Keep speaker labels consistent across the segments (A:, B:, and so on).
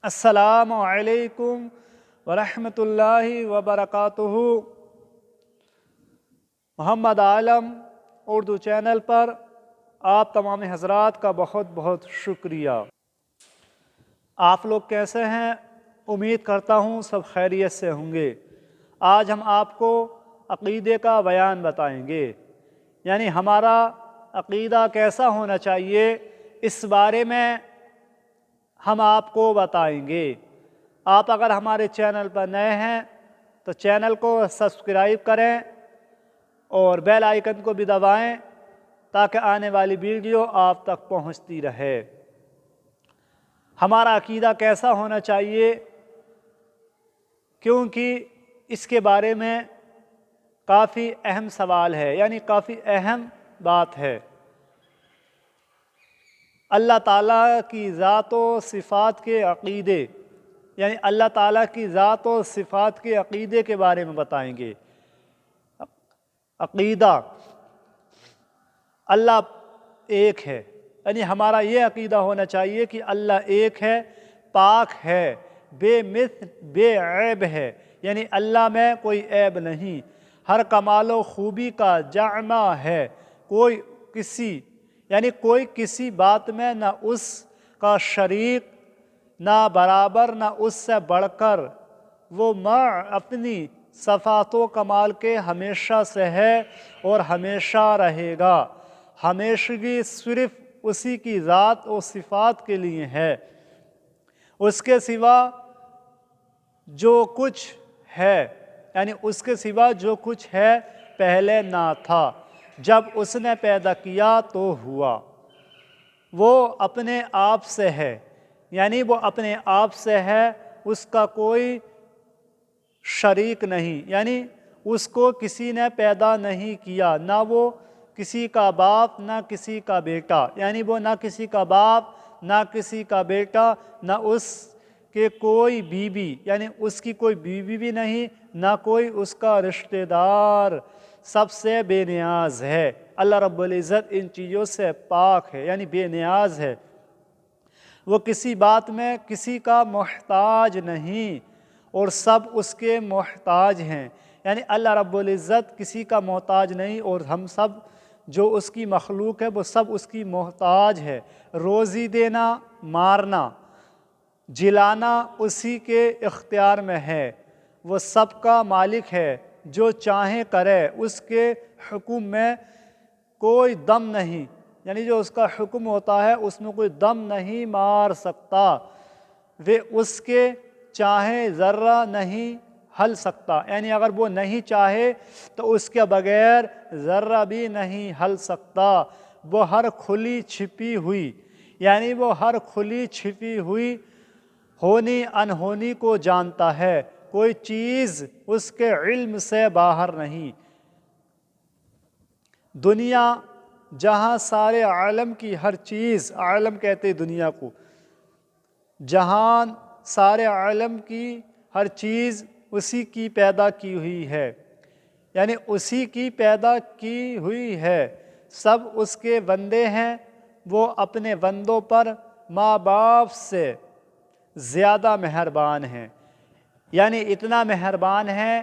A: السلام علیکم ورحمۃ اللہ وبرکاتہ۔ محمد عالم اردو چینل پر آپ تمام حضرات کا بہت بہت شکریہ۔ آپ لوگ کیسے ہیں؟ امید کرتا ہوں سب خیریت سے ہوں گے۔ آج ہم آپ کو عقیدے کا بیان بتائیں گے، یعنی ہمارا عقیدہ کیسا ہونا چاہیے، اس بارے میں ہم آپ کو بتائیں گے۔ آپ اگر ہمارے چینل پر نئے ہیں تو چینل کو سبسکرائب کریں اور بیل آئیکن کو بھی دبائیں تاکہ آنے والی ویڈیو آپ تک پہنچتی رہے۔ ہمارا عقیدہ کیسا ہونا چاہیے، کیونکہ اس کے بارے میں کافی اہم سوال ہے، یعنی کافی اہم بات ہے۔ اللہ تعالیٰ کی ذات و صفات کے عقیدے، یعنی اللہ تعالیٰ کی ذات و صفات کے عقیدے کے بارے میں بتائیں گے۔ عقیدہ، اللہ ایک ہے، یعنی ہمارا یہ عقیدہ ہونا چاہیے کہ اللہ ایک ہے، پاک ہے، بے مثل بے عیب ہے، یعنی اللہ میں کوئی عیب نہیں، ہر کمال و خوبی کا جامع ہے، کوئی کسی بات میں نہ اس کا شریک، نہ برابر، نہ اس سے بڑھ کر، وہ اپنی صفات و کمال کے ہمیشہ سے ہے اور ہمیشہ رہے گا۔ ہمیشگی صرف اسی کی ذات و صفات کے لیے ہے، اس کے سوا جو کچھ ہے، یعنی اس کے سوا جو کچھ ہے پہلے نہ تھا، جب اس نے پیدا کیا تو ہوا۔ وہ اپنے آپ سے ہے، یعنی وہ اپنے آپ سے ہے، اس کا کوئی شریک نہیں، یعنی اس کو کسی نے پیدا نہیں کیا، نہ وہ کسی کا باپ نہ کسی کا بیٹا، یعنی وہ نہ کسی کا باپ نہ کسی کا بیٹا، نہ اس کے کوئی بیوی، یعنی اس کی کوئی بیوی بھی نہیں، نہ کوئی اس کا رشتہ دار، سب سے بے نیاز ہے۔ اللہ رب العزت ان چیزوں سے پاک ہے، یعنی بے نیاز ہے، وہ کسی بات میں کسی کا محتاج نہیں اور سب اس کے محتاج ہیں، یعنی اللہ رب العزت کسی کا محتاج نہیں اور ہم سب جو اس کی مخلوق ہے وہ سب اس کی محتاج ہے۔ روزی دینا، مارنا، جلانا اسی کے اختیار میں ہے، وہ سب کا مالک ہے، جو چاہے کرے، اس کے حکم میں کوئی دم نہیں، یعنی جو اس کا حکم ہوتا ہے اس میں کوئی دم نہیں مار سکتا، وہ اس کے چاہے ذرہ نہیں ہل سکتا، یعنی اگر وہ نہیں چاہے تو اس کے بغیر ذرہ بھی نہیں ہل سکتا۔ وہ ہر کھلی چھپی ہوئی، یعنی وہ ہر کھلی چھپی ہوئی ہونی انہونی کو جانتا ہے، کوئی چیز اس کے علم سے باہر نہیں۔ دنیا جہاں سارے عالم کی ہر چیز، عالم کہتے دنیا کو، جہاں سارے عالم کی ہر چیز اسی کی پیدا کی ہوئی ہے، یعنی اسی کی پیدا کی ہوئی ہے، سب اس کے بندے ہیں، وہ اپنے بندوں پر ماں باپ سے زیادہ مہربان ہیں، یعنی اتنا مہربان ہے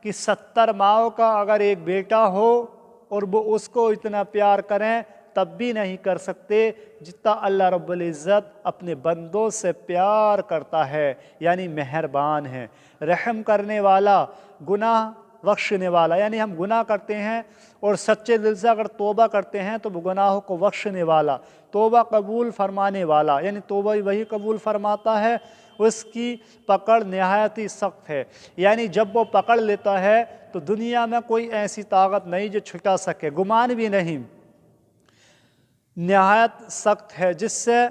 A: کہ 70 ماؤں کا اگر ایک بیٹا ہو اور وہ اس کو اتنا پیار کریں تب بھی نہیں کر سکتے جتنا اللہ رب العزت اپنے بندوں سے پیار کرتا ہے، یعنی مہربان ہے، رحم کرنے والا، گناہ بخشنے والا، یعنی ہم گناہ کرتے ہیں اور سچے دل سے اگر توبہ کرتے ہیں تو وہ گناہوں کو بخشنے والا، توبہ قبول فرمانے والا، یعنی توبہ وہی قبول فرماتا ہے، اس کی پکڑ نہایت ہی سخت ہے، یعنی جب وہ پکڑ لیتا ہے تو دنیا میں کوئی ایسی طاقت نہیں جو چھٹا سکے، گمان بھی نہیں، نہایت سخت ہے، جس سے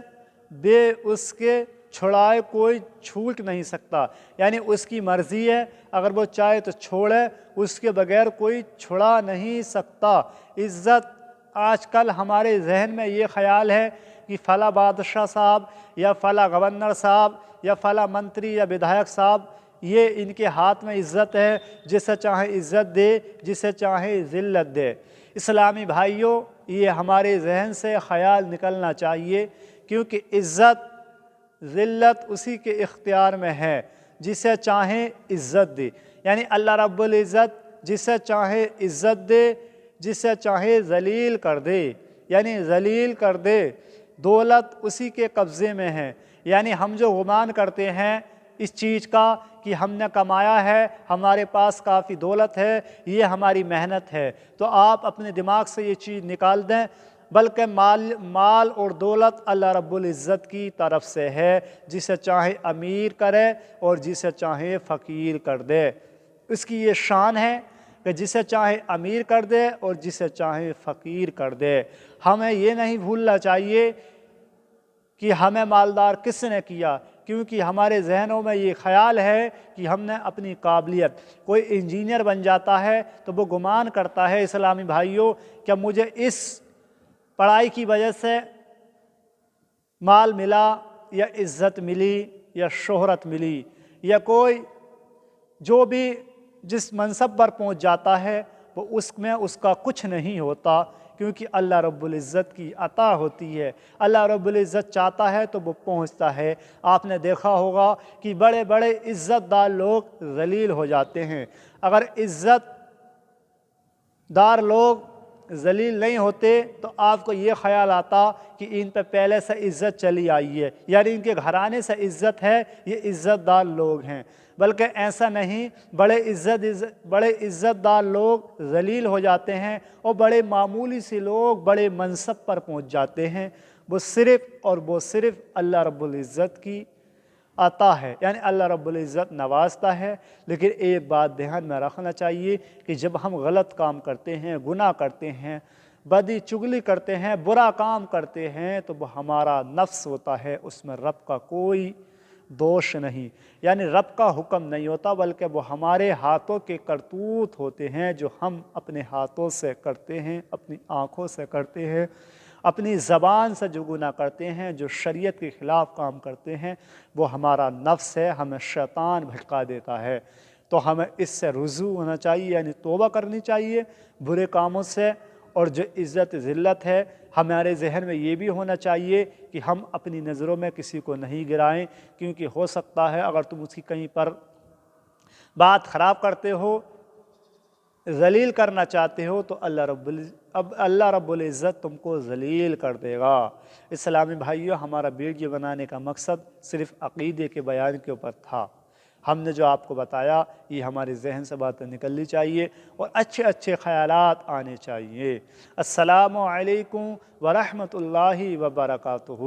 A: بے اس کے چھڑائے کوئی چھوٹ نہیں سکتا، یعنی اس کی مرضی ہے، اگر وہ چاہے تو چھوڑے، اس کے بغیر کوئی چھڑا نہیں سکتا۔ عزت، آج کل ہمارے ذہن میں یہ خیال ہے کہ فلاں بادشاہ صاحب یا فلاں گورنر صاحب یا فلاں منتری یا ودھایک صاحب، یہ ان کے ہاتھ میں عزت ہے، جسے چاہے عزت دے، جسے چاہے ذلت دے۔ اسلامی بھائیوں، یہ ہمارے ذہن سے خیال نکلنا چاہیے، کیونکہ عزت ذلت اسی کے اختیار میں ہے جسے چاہے عزت دے، یعنی اللہ رب العزت جسے چاہے عزت دے، جسے چاہے ذلیل کر دے، یعنی ذلیل کر دے۔ دولت اسی کے قبضے میں ہے، یعنی ہم جو گمان کرتے ہیں اس چیز کا کہ ہم نے کمایا ہے، ہمارے پاس کافی دولت ہے، یہ ہماری محنت ہے، تو آپ اپنے دماغ سے یہ چیز نکال دیں، بلکہ مال اور دولت اللہ رب العزت کی طرف سے ہے، جسے چاہے امیر کرے اور جسے چاہے فقیر کر دے۔ اس کی یہ شان ہے کہ جسے چاہے امیر کر دے اور جسے چاہے فقیر کر دے۔ ہمیں یہ نہیں بھولنا چاہیے کہ ہمیں مالدار کس نے کیا، کیونکہ ہمارے ذہنوں میں یہ خیال ہے کہ ہم نے اپنی قابلیت، کوئی انجینئر بن جاتا ہے تو وہ گمان کرتا ہے اسلامی بھائیوں کہ مجھے اس پڑھائی کی وجہ سے مال ملا یا عزت ملی یا شہرت ملی، یا کوئی جو بھی جس منصب پر پہنچ جاتا ہے وہ اس میں اس کا کچھ نہیں ہوتا، کیونکہ اللہ رب العزت کی عطا ہوتی ہے۔ اللہ رب العزت چاہتا ہے تو وہ پہنچتا ہے۔ آپ نے دیکھا ہوگا کہ بڑے بڑے عزت دار لوگ ذلیل ہو جاتے ہیں۔ اگر عزت دار لوگ ذلیل نہیں ہوتے تو آپ کو یہ خیال آتا کہ ان پہ پہلے سے عزت چلی آئی ہے، یعنی ان کے گھرانے سے عزت ہے، یہ عزت دار لوگ ہیں، بلکہ ایسا نہیں۔ بڑے عزت دار لوگ ذلیل ہو جاتے ہیں اور بڑے معمولی سے لوگ بڑے منصب پر پہنچ جاتے ہیں۔ وہ صرف اور وہ صرف اللہ رب العزت کی عطا ہے، یعنی اللہ رب العزت نوازتا ہے۔ لیکن ایک بات دھیان میں رکھنا چاہیے کہ جب ہم غلط کام کرتے ہیں، گناہ کرتے ہیں، بدی چغلی کرتے ہیں، برا کام کرتے ہیں، تو وہ ہمارا نفس ہوتا ہے، اس میں رب کا کوئی دوش نہیں، یعنی رب کا حکم نہیں ہوتا، بلکہ وہ ہمارے ہاتھوں کے کرتوت ہوتے ہیں جو ہم اپنے ہاتھوں سے کرتے ہیں، اپنی آنکھوں سے کرتے ہیں، اپنی زبان سے جو گناہ کرتے ہیں، جو شریعت کے خلاف کام کرتے ہیں، وہ ہمارا نفس ہے، ہمیں شیطان بھٹکا دیتا ہے۔ تو ہمیں اس سے رجوع ہونا چاہیے، یعنی توبہ کرنی چاہیے برے کاموں سے۔ اور جو عزت ذلت ہے، ہمارے ذہن میں یہ بھی ہونا چاہیے کہ ہم اپنی نظروں میں کسی کو نہیں گرائیں، کیونکہ ہو سکتا ہے اگر تم اس کی کہیں پر بات خراب کرتے ہو، ذلیل کرنا چاہتے ہو، تو اللہ رب العزت تم کو ذلیل کر دے گا۔ اسلامی بھائیوں، ہمارا ویڈیو بنانے کا مقصد صرف عقیدے کے بیان کے اوپر تھا۔ ہم نے جو آپ کو بتایا یہ ہمارے ذہن سے باتیں نکلنی چاہیے اور اچھے اچھے خیالات آنے چاہیے۔ السلام علیکم ورحمۃ اللہ وبرکاتہ۔